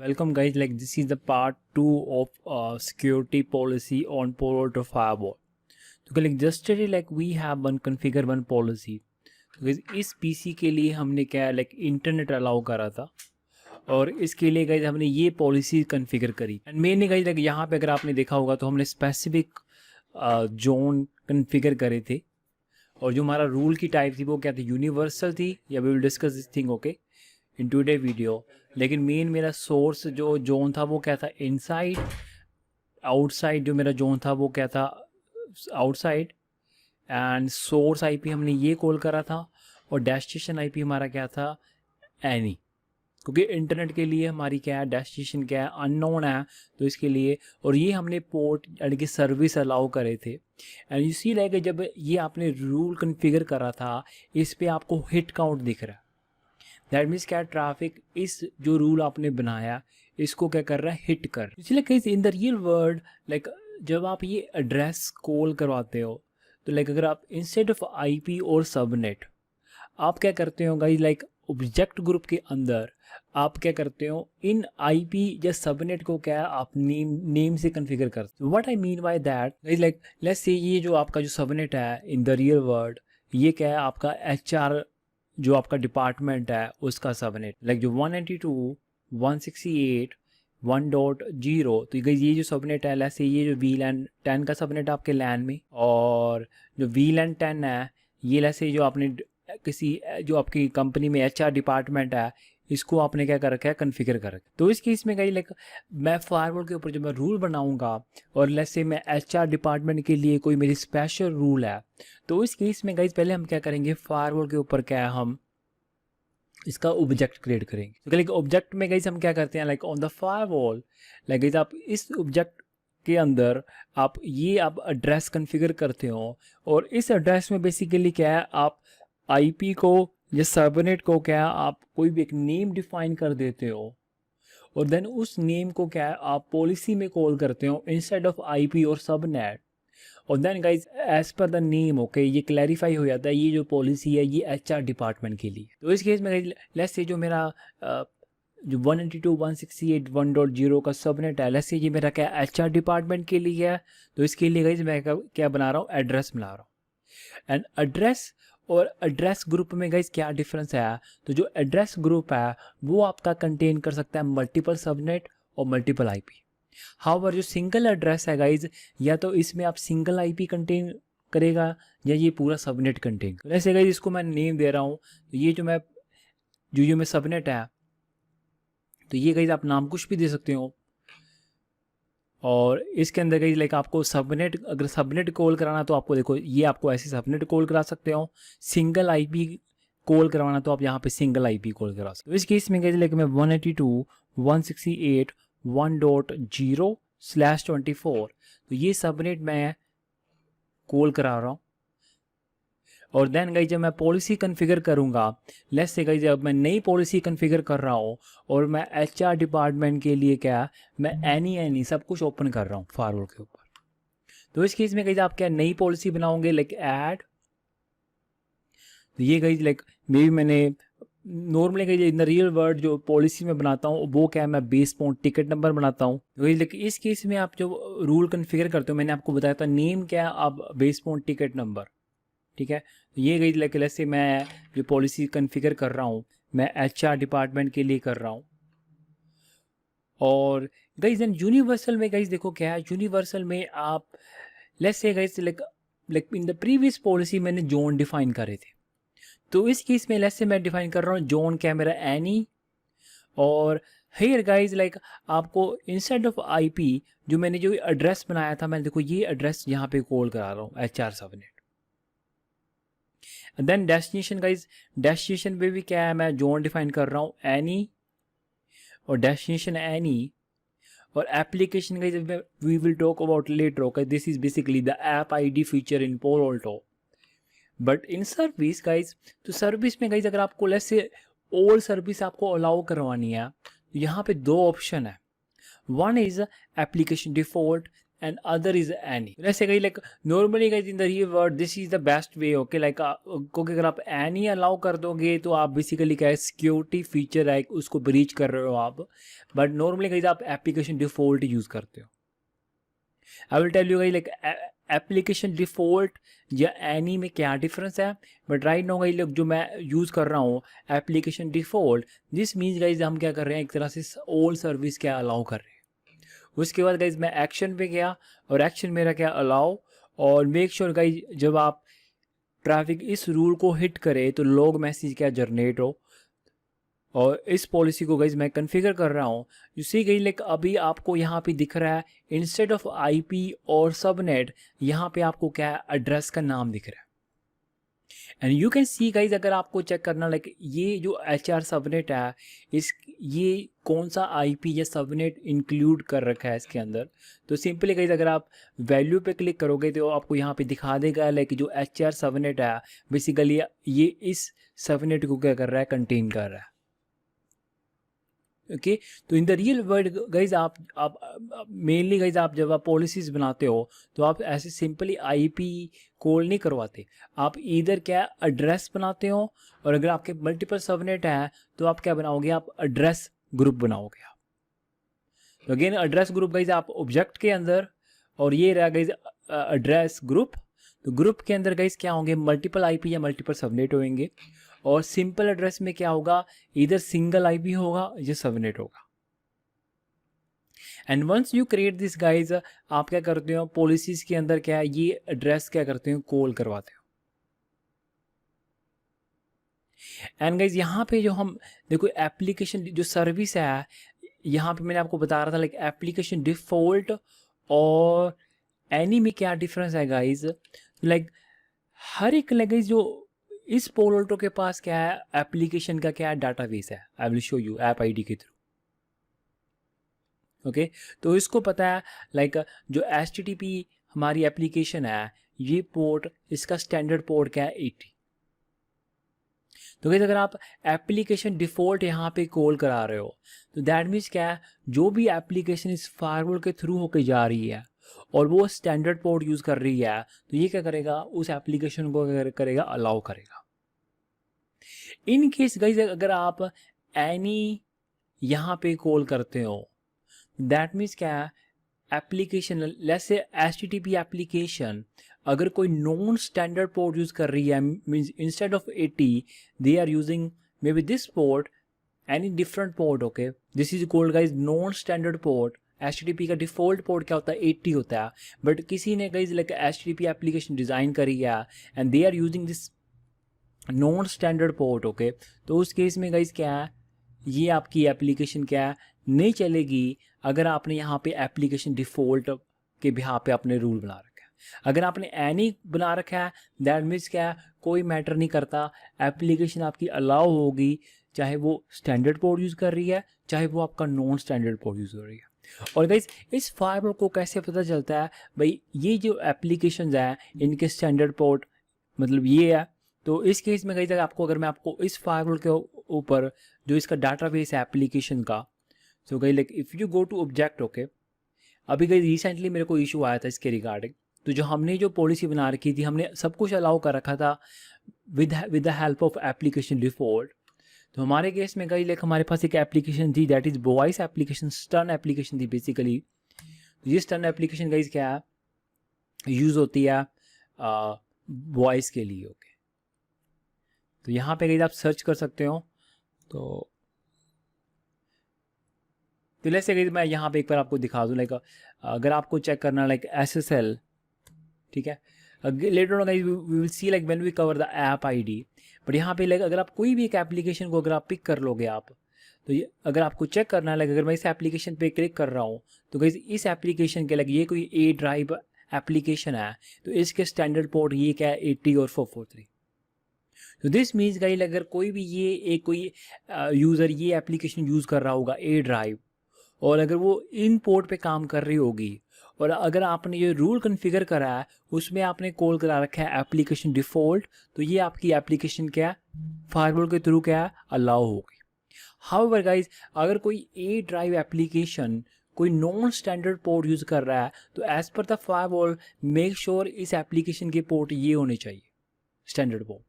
Welcome guys, like this is the part 2 of security policy on Palo Alto Firewall. तो like yesterday like we have one configure one policy. तो guys इस PC के लिए हमने क्या like internet allow करा था और इसके लिए गाइज हमने ये पॉलिसी कॉन्फ़िगर करी एंड मेनली गाइज like यहाँ पे अगर आपने देखा होगा तो हमने स्पेसिफिक जोन कॉन्फ़िगर करे थे और जो हमारा रूल की टाइप थी वो क्या थी, यूनिवर्सल थी या we will discuss this thing okay in today video. लेकिन मेन मेरा सोर्स जो जोन था वो क्या था, इनसाइड। आउटसाइड जो मेरा जोन था वो क्या था, आउटसाइड। एंड सोर्स आईपी हमने ये कॉल करा था और डेस्टिनेशन आईपी हमारा क्या था, एनी। क्योंकि इंटरनेट के लिए हमारी क्या है, डेस्टिनेशन क्या है, अननोन है, तो इसके लिए और ये हमने पोर्ट यानी कि सर्विस अलाउ करे थे। एंड यू सी लाइक जब ये आपने रूल कॉन्फ़िगर करा था इस पे आपको हिट काउंट दिख रहा है। दैट मीन्स क्या, ट्रैफिक इस जो रूल आपने बनाया इसको क्या कर रहा है, हिट कर। इसलिए कहीं इन द रियल वर्ल्ड लाइक जब आप ये एड्रेस कॉल करवाते हो तो लाइक अगर आप इंस्टेड ऑफ आईपी और सबनेट आप क्या करते हो गाइस, लाइक ऑब्जेक्ट ग्रुप के अंदर आप क्या करते हो, इन आईपी या सबनेट को क्या आप नेम से कॉन्फ़िगर करते हो। What I mean by that guys, like let's say ये जो आपका जो सबनेट है इन द रियल वर्ल्ड ये क्या है, आपका एचआर जो आपका डिपार्टमेंट है उसका सबनेट, लाइक जो 192.168.1.0। तो ये जो सबनेट है जैसे ये जो VLAN 10 का सबनेट आपके लैन में, और जो VLAN 10 है ये जैसे जो आपने किसी जो आपकी कंपनी में HR डिपार्टमेंट है इसको आपने क्या कर रखा है, कॉन्फ़िगर कर रखा है। तो इस केस में लाइक मैं फायरवॉल के ऊपर जब मैं रूल बनाऊंगा और लेट्स से मैं HR डिपार्टमेंट के लिए कोई मेरी स्पेशल रूल है तो इस केस में गाइज पहले हम क्या करेंगे, फायरवॉल के ऊपर क्या है, हम इसका ऑब्जेक्ट क्रिएट करेंगे। तो लाइक ऑब्जेक्ट में गाइज हम क्या करते हैं, like on the firewall like guys आप इस ऑब्जेक्ट के अंदर आप एड्रेस कॉन्फ़िगर करते हो और इस एड्रेस में बेसिकली क्या है, आप आईपी को या सबनेट को क्या आप कोई भी एक नेम डिफाइन कर देते हो और देन उस नेम को क्या है आप पॉलिसी में कॉल करते हो इंस्टेड ऑफ आईपी और सबनेट। और then guys as per the name okay ये क्लैरिफाई हो जाता है ये जो पॉलिसी है ये एचआर डिपार्टमेंट के लिए। तो इस केस में लेट्स से जो मेरा जो 192.168.1.0 का सबनेट है लेट्स से ये मेरा क्या एचआर डिपार्टमेंट के लिए है। तो इसके लिए गाइज मैं क्या बना रहा हूँ, एड्रेस बना रहा हूँ। एंड एड्रेस और एड्रेस ग्रुप में गाइज क्या डिफरेंस है, तो जो एड्रेस ग्रुप है वो आपका कंटेन कर सकता है मल्टीपल सबनेट और मल्टीपल आईपी। हाउएवर जो सिंगल एड्रेस है गाइज या तो इसमें आप सिंगल आईपी कंटेन करेगा या ये पूरा सबनेट कंटेन। जैसे गाइज इसको मैं नेम दे रहा हूँ तो ये जो मैं सबनेट है तो ये गाइज आप नाम कुछ भी दे सकते हो और इसके अंदर गई लाइक आपको सबनेट, अगर सबनेट कॉल कराना तो आपको देखो ये आपको ऐसे सबनेट कॉल करा सकते हो, सिंगल आईपी कॉल करवाना तो आप यहाँ पे सिंगल आईपी कॉल करा सकते हो। तो इस केस में गई लाइक मैं 192.168.1.0/24 तो ये सबनेट मैं कॉल करा रहा हूँ। और देन गाइज जब मैं पॉलिसी कॉन्फ़िगर करूँगा, लेट्स से गाइज जब मैं नई पॉलिसी कॉन्फ़िगर कर रहा हूँ और मैं एचआर डिपार्टमेंट के लिए क्या मैं एनी सब कुछ ओपन कर रहा हूँ फायरवॉल के ऊपर। तो इस केस में गाइज आप क्या नई पॉलिसी बनाओगे, लाइक ऐड। तो ये गाइज लाइक मे भी मैंने normally guys in the real world जो पॉलिसी में बनाता हूँ वो क्या है, मैं बेस पॉइंट टिकट नंबर बनाता हूँ। तो लेकिन इस केस में आप जो रूल कॉन्फ़िगर करते हो मैंने आपको बताया था नेम क्या है, आप बेस पॉइंट टिकट नंबर, ठीक है। तो ये गई लाइक से मैं जो पॉलिसी कॉन्फ़िगर कर रहा हूँ मैं एचआर डिपार्टमेंट के लिए कर रहा हूँ। और गाइज देन यूनिवर्सल में गाइज देखो क्या है, यूनिवर्सल में आप let's say guys like in the previous policy मैंने जोन डिफाइन करे थे तो इस केस में लेट्स से मैं डिफाइन कर रहा हूँ जोन क्या मेरा एनी। और हेयर गाइज लाइक आपको इंस्टेड ऑफ आईपी जो मैंने जो एड्रेस बनाया था मैं देखो ये एड्रेस यहाँ पे कॉल करा रहा हूँ HR subnet. Then destination guys, destination पे भी क्या है मैं जोन डिफाइन कर रहा हूँ एनी और डेस्टिनेशन एनी। और application guys we will talk about later okay, this is basically the app ID feature in Palo Alto। But in service guys, तो सर्विस में गाइज अगर आपको लेट्स से ऑल सर्विस आपको allow करवानी है तो यहाँ पे दो ऑप्शन है, one is application default and other is any. Let's say like normally guys in the real world this is the best way, okay, like क्योंकि अगर आप any allow कर दोगे तो आप basically क्या है security feature है उसको breach कर रहे हो आप, but normally guys आप application default use करते हो. I will tell you guys like application default या एनी में क्या डिफरेंस है, बट राइट नाउ गाइस जो मैं यूज़ कर रहा हूँ application default, this means guys हम क्या कर रहे हैं एक तरह से ऑल सर्विस क्या अलाउ कर रहे हैं. उसके बाद गाइस मैं एक्शन पे गया और एक्शन मेरा क्या अलाउ, और मेक श्योर गाइस जब आप ट्रैफिक इस रूल को हिट करे तो लॉग मैसेज क्या जनरेट हो, और इस पॉलिसी को गाइज मैं कन्फिगर कर रहा हूँ. यू सी गई लाइक अभी आपको यहाँ पे दिख रहा है इंस्टेड ऑफ आईपी और सबनेट यहाँ पे आपको क्या है एड्रेस का नाम दिख रहा है. And you can see guys अगर आपको चेक करना लाइक ये जो HR सबनेट है इस ये कौन सा आईपी या सबनेट इंक्लूड कर रखा है इसके अंदर, तो सिंपली गाइज अगर आप वैल्यू पे क्लिक करोगे तो आपको यहाँ पे दिखा देगा लाइक जो HR सबनेट है बेसिकली ये इस सबनेट को क्या कर रहा है कंटेन कर रहा है. ओके तो इन द रियल वर्ल्ड गाइज आप मेनली गाइज आप जब आप पॉलिसीज़ बनाते हो तो आप ऐसे सिंपली आईपी कॉल नहीं करवाते, आप इधर क्या एड्रेस बनाते हो, और अगर आपके मल्टीपल सबनेट है तो आप क्या बनाओगे आप एड्रेस ग्रुप बनाओगे आप. तो अगेन एड्रेस ग्रुप गाइज आप ऑब्जेक्ट के अंदर, और ये रहा गाइज एड्रेस ग्रुप. तो ग्रुप के अंदर गाइज क्या होंगे मल्टीपल आईपी या मल्टीपल सबनेट होंगे, और सिंपल एड्रेस में क्या होगा इधर सिंगल आईपी होगा या सबनेट होगा. And once you create this guys आप क्या करते हो पॉलिसीज के अंदर क्या है ये एड्रेस क्या करते हो कॉल करवाते हो. एंड गाइज यहाँ पे जो हम देखो एप्लीकेशन जो सर्विस है यहाँ पे मैंने आपको बता रहा था लाइक एप्लीकेशन डिफॉल्ट और एनी में क्या डिफरेंस है गाइज, लाइक हर एक गाइज जो इस पोलोल्टो के पास क्या है एप्लीकेशन का क्या है डाटाबेस है. I will show you app ID के थ्रू. ओके तो इसको पता है लाइक जो HTTP हमारी एप्लीकेशन है ये पोर्ट इसका स्टैंडर्ड पोर्ट क्या है 80. तो गाइस अगर आप एप्लीकेशन डिफ़ॉल्ट यहाँ पे कॉल करा रहे हो तो दैट मीन्स क्या है जो भी एप्लीकेशन इस फायरवॉल के थ्रू होकर जा रही है और वो स्टैंडर्ड पोर्ट यूज़ कर रही है तो ये क्या करेगा उस एप्लीकेशन को करेगा अलाउ करेगा. इन केस गाइस अगर आप एनी यहाँ पे कॉल करते हो दैट मीन्स क्या है application let's say HTTP application अगर कोई नॉन स्टैंडर्ड पोर्ट यूज़ कर रही है means instead of 80 they are using may be this port any different port. Okay this is called guys non standard port. HTTP का default port क्या होता है 80 होता है, बट किसी ने guys like HTTP application design करी है and they are using this non standard port. Okay तो उस केस में गाइज क्या है ये आपकी एप्लीकेशन क्या है नहीं चलेगी अगर आपने यहाँ पे एप्लीकेशन डिफ़ॉल्ट के बिहार पे अपने रूल बना रखा है. अगर आपने एनी बना रखा है दैट मीन्स क्या है कोई मैटर नहीं करता एप्लीकेशन आपकी अलाउ होगी चाहे वो स्टैंडर्ड पोर्ट यूज़ कर रही है चाहे वो आपका नॉन स्टैंडर्ड पोर्ट यूज़ हो रही है. और गाइज इस फायरवॉल को कैसे पता चलता है भाई ये जो एप्लीकेशंस हैं इनके स्टैंडर्ड पोर्ट मतलब ये है. तो इस केस में गाइज अगर मैं आपको इस फायरवॉल के ऊपर जो इसका डाटाबेस है एप्लीकेशन का, so guys like if you go to object. Okay अभी गाइज रिसेंटली मेरे को इशू आया था इसके रिगार्डिंग. तो जो हमने जो पॉलिसी बना रखी थी हमने सब कुछ अलाउ कर रखा था with the help of application default. तो हमारे केस में गाइज लाइक हमारे पास एक एप्लीकेशन थी that is voice application stern application थी बेसिकली. ये स्टर्न एप्लीकेशन गाइज क्या है यूज़ होती है वॉइस के लिए. ओके तो यहाँ पे गाइज आप सर्च कर सकते हो. तो लेट्स से गाइज मैं यहाँ पे एक बार आपको दिखा दूँ लाइक अगर आपको चेक करना लाइक SSL ठीक है later on guys we will see like when we cover the app ID. But यहाँ पे लाइक अगर आप कोई भी एक एप्लीकेशन को अगर आप पिक कर लोगे आप तो ये अगर आपको चेक करना है लाइक अगर मैं इस एप्लीकेशन पे क्लिक कर रहा हूँ तो गाइज इस एप्लीकेशन के लाइक ये कोई A ड्राइव एप्लीकेशन है तो इसके स्टैंडर्ड पोर्ट ये क्या है 80 और 443. तो दिस मीन्स गाइज अगर कोई भी ये एक कोई यूज़र ये एप्लीकेशन यूज़ कर रहा होगा A ड्राइव और अगर वो इन पोर्ट पे काम कर रही होगी और अगर आपने ये रूल कॉन्फ़िगर करा है उसमें आपने कॉल करा रखा है एप्लीकेशन डिफ़ॉल्ट तो ये आपकी एप्लीकेशन क्या है फायरवॉल के थ्रू क्या है अलाउ होगी. हाउएवर गाइज अगर कोई A ड्राइव एप्लीकेशन कोई नॉन स्टैंडर्ड पोर्ट यूज़ कर रहा है तो as per the firewall make sure इस एप्लीकेशन के पोर्ट ये होने चाहिए स्टैंडर्ड पोर्ट।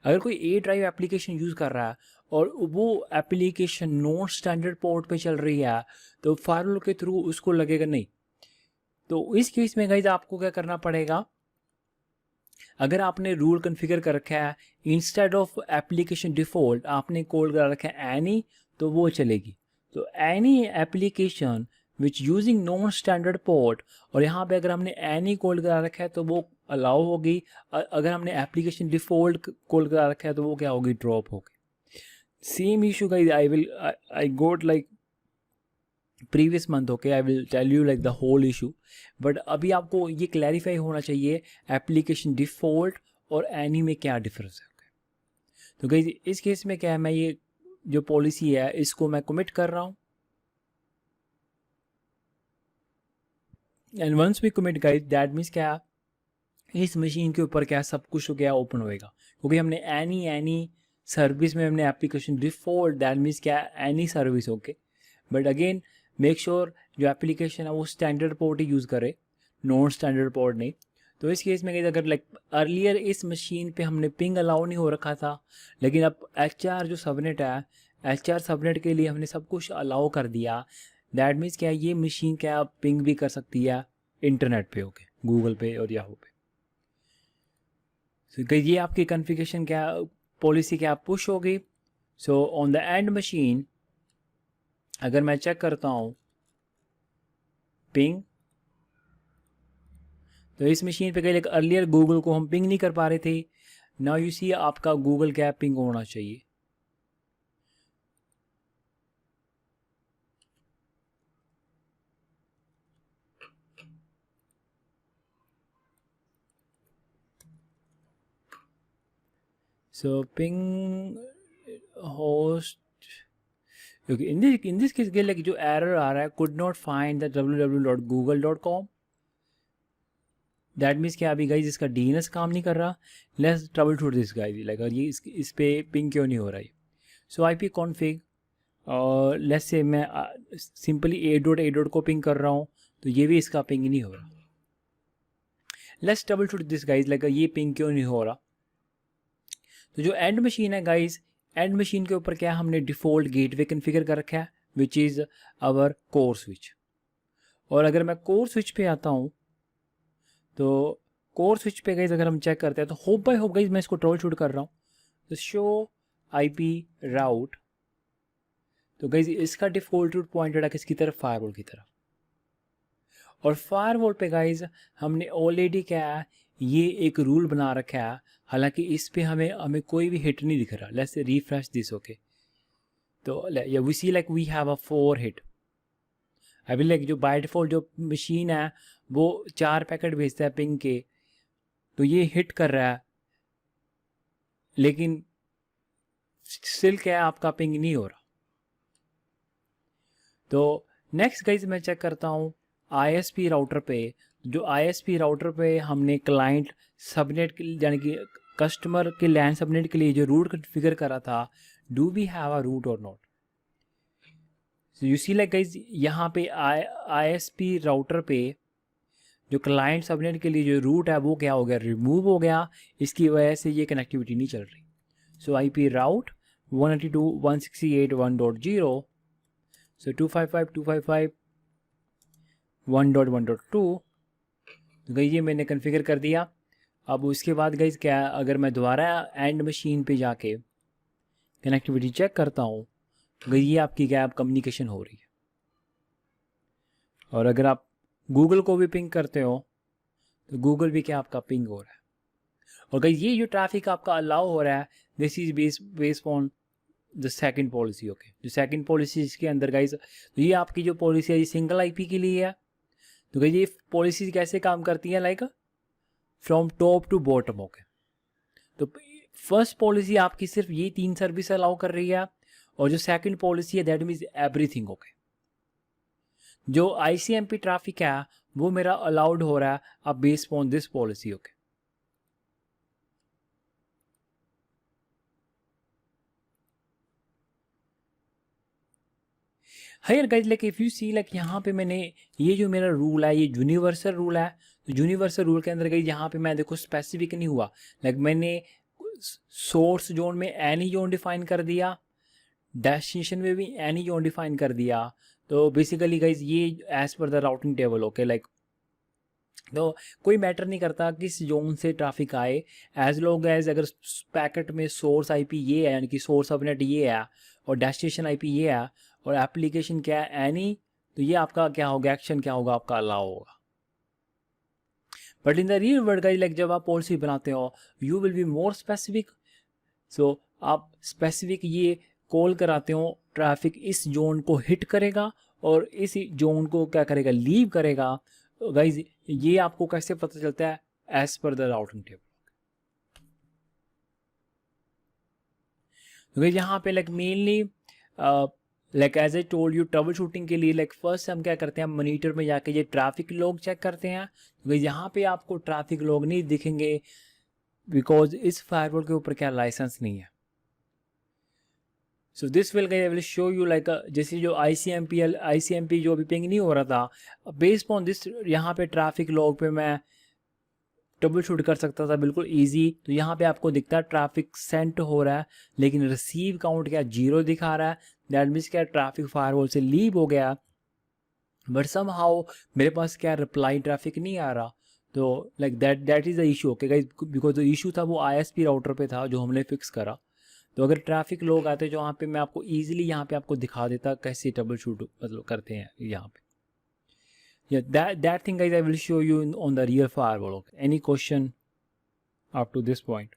अगर कोई ए ड्राइव एप्लीकेशन यूज़ कर रहा है और वो एप्लीकेशन नॉन स्टैंडर्ड पोर्ट पे चल रही है तो फायरवॉल के थ्रू उसको लगेगा नहीं। तो इस केस में गाइज आपको क्या करना पड़ेगा, अगर आपने रूल कॉन्फ़िगर कर रखा है इंस्टेड ऑफ एप्लीकेशन डिफ़ॉल्ट आपने कोड कर रखा है एनी, तो वो चलेगी। तो एनी एप्लीकेशन विच यूजिंग नॉन स्टैंडर्ड पोर्ट, और यहाँ पे अगर हमने एनी कोड करा रखा है तो वो अलाउ होगी, अगर हमने एप्लीकेशन डिफ़ॉल्ट कोड करा रखा है तो वो क्या होगी, ड्रॉप होगी। Same issue guys I got like previous month, okay, I will tell you like the whole issue, but अभी आपको ये क्लैरिफाई होना चाहिए एप्लीकेशन डिफ़ॉल्ट और एनी में क्या डिफरेंस है। okay? तो गाइस इस केस में क्या है, मैं ये जो पॉलिसी है इसको मैं कमिट कर रहा हूँ, and once we commit guys that means क्या, इस मशीन के ऊपर क्या सब कुछ हो गया ओपन होएगा, क्योंकि हमने एनी सर्विस में हमने एप्लीकेशन डिफ़ॉल्ट, दैट मीन्स क्या, any service, okay. But again make sure जो एप्लीकेशन है वो स्टैंडर्ड पोर्ट ही यूज़ करे, नॉन स्टैंडर्ड पोर्ट नहीं। तो इस केस में अगर लाइक अर्लियर इस मशीन पे हमने पिंग अलाउ नहीं हो रखा था, लेकिन अब HR जो सबनेट है, HR सबनेट के लिए हमने सब कुछ अलाउ कर दिया, दैट मीन्स क्या, ये मशीन क्या पिंग भी कर सकती है इंटरनेट पे, ओके, गूगल पे और याहू पे। तो ये आपकी कॉन्फ़िगरेशन क्या पॉलिसी क्या पुश होगी। So on the end machine अगर मैं चेक करता हूँ पिंग, तो इस मशीन पे कहीं अर्लियर गूगल को हम पिंग नहीं कर पा रहे थे, नाउ यू सी आपका गूगल क्या पिंग होना चाहिए। सो पिंग होस्ट, क्योंकि इन दिस केस लाइक जो एरर आ रहा है, could not find the www.google.com, that means क्या अभी गाइज इसका DNS काम नहीं कर रहा। Let's trouble shoot this guys, like ये इस पे पिंग क्यों नहीं हो रहा है। सो IP कॉन्फ़िग और लेट्स से मैं सिंपली a.a. को पिंग कर रहा हूँ, तो ये भी इसका पिंग नहीं हो रहा। Let's trouble shoot this guys, like ये पिंग क्यों नहीं हो रहा। तो जो एंड मशीन है गाइज, एंड मशीन के ऊपर क्या हमने डिफ़ॉल्ट गेटवे कॉन्फ़िगर कर रखा है which is our core switch. और अगर मैं कोर स्विच पे आता हूँ तो कोर स्विच पे गाइज अगर हम चेक करते हैं तो होप बाय होप गाइज मैं इसको ट्रबल शूट कर रहा हूँ। तो शो IP राउट, तो गाइज इसका डिफ़ॉल्ट रूट पॉइंटेड है किसकी तरफ, फायरवॉल की तरफ। और फायरवॉल पे गाइज हमने ऑलरेडी क्या है, ये एक रूल बना रखा है, हालांकि इस पे हमें कोई भी हिट नहीं दिख रहा। Let's refresh this, okay. तो we see like we have a 4 hit. अभी लाइक जो बाय डिफ़ॉल्ट जो मशीन है वो 4 पैकेट भेजता है पिंग के, तो ये हिट कर रहा है, लेकिन स्टिल क्या है आपका पिंग नहीं हो रहा। तो नेक्स्ट गाइज मैं चेक करता हूँ ISP राउटर पे, जो ISP राउटर पे हमने क्लाइंट सबनेट यानी कि कस्टमर के लैन सबनेट के लिए जो रूट कॉन्फ़िगर करा था, do we have a route और not. So you see like guys यहाँ पे ISP राउटर पे जो क्लाइंट सबनेट के लिए जो रूट है वो क्या हो गया, रिमूव हो गया, इसकी वजह से ये कनेक्टिविटी नहीं चल रही। सो IP राउट 192.168.1.0, सो 255.255.1.1.2, तो गई ये मैंने कॉन्फ़िगर कर दिया। अब उसके बाद गाइज क्या, अगर मैं दोबारा एंड मशीन पे जाके कनेक्टिविटी चेक करता हूँ, गई ये आपकी क्या कम्युनिकेशन हो रही है। और अगर आप गूगल को भी पिंग करते हो तो गूगल भी क्या आपका पिंग हो रहा है। और गाइज ये जो ट्रैफिक आपका अलाउ हो रहा है, this is based on the second policy, okay. जो सेकंड पॉलिसी इसके अंदर गाइज, तो ये आपकी जो पॉलिसी है ये सिंगल IP के लिए है। तो गाइज ये पॉलिसी कैसे काम करती है, like from top to bottom, okay. तो फर्स्ट पॉलिसी आपकी सिर्फ ये 3 सर्विस अलाउ कर रही है, और जो सेकंड पॉलिसी है दैट मीन्स एवरीथिंग, ओके। जो ICMP ट्रैफिक है वो मेरा अलाउड हो रहा है अब based on this policy, okay. Higher guys like if you see like यहाँ पे मैंने ये जो मेरा रूल है ये यूनिवर्सल रूल है। तो यूनिवर्सल रूल के अंदर गाइज यहाँ पे मैं देखो स्पेसिफिक नहीं हुआ, लाइक मैंने सोर्स जोन में एनी जोन डिफाइन कर दिया, डेस्टिनेशन में भी एनी जोन डिफाइन कर दिया। तो बेसिकली गाइज ये as per the routing table okay like, तो कोई मैटर नहीं करता किस जोन से ट्रैफिक आए, एज लॉन्ग एज अगर पैकेट में सोर्स आईपी ये है यानी कि सोर्स सबनेट ये है और डेस्टिनेशन आईपी ये है और एप्लीकेशन क्या है एनी, तो ये आपका क्या होगा, एक्शन क्या होगा आपका अलाउ होगा। But in the real world guys like जब आप पॉलिसी बनाते हो you will be more specific. So आप स्पेसिफिक ये कॉल कराते हो ट्रैफिक इस जोन को हिट करेगा और इस जोन को क्या करेगा, लीव करेगा। तो गाइज ये आपको कैसे पता चलता है, as per the routing table. तो गाइज यहाँ पे like mainly like as I told you troubleshooting के लिए लाइक फर्स्ट हम क्या करते हैं, मॉनिटर में जाके ये ट्रैफिक लॉग चेक करते हैं। तो गाइज यहाँ पे आपको ट्रैफिक लॉग नहीं दिखेंगे बिकॉज इस फायरवॉल के ऊपर क्या लाइसेंस नहीं है। So this will I will show you like जैसे जो ICMP जो अभी पिंग नहीं हो रहा था, बेस्ड ऑन दिस यहाँ पे ट्रैफिक लॉग पे मैं ट्रबल शूट कर सकता था बिल्कुल इजी। तो यहाँ पे आपको दिखता है ट्रैफिक सेंट हो रहा है लेकिन रिसीव काउंट क्या 0 दिखा रहा है, दैट मीन्स क्या ट्रैफिक फायरवॉल से लीव हो गया। बट सम हाउ मेरे पास क्या रिप्लाई ट्रैफिक नहीं आ रहा। तो like that is the issue okay guys, because जो इशू था वो ISP राउटर पे था जो हमने फिक्स करा। तो अगर ट्रैफिक लोग आते जो वहाँ पे मैं आपको ईजिली यहाँ पे आपको दिखा देता कैसे ट्रबल शूट मतलब करते हैं यहाँ पे। Yeah, that thing guys I will show you on the real firewall. Okay? Any question up to this point?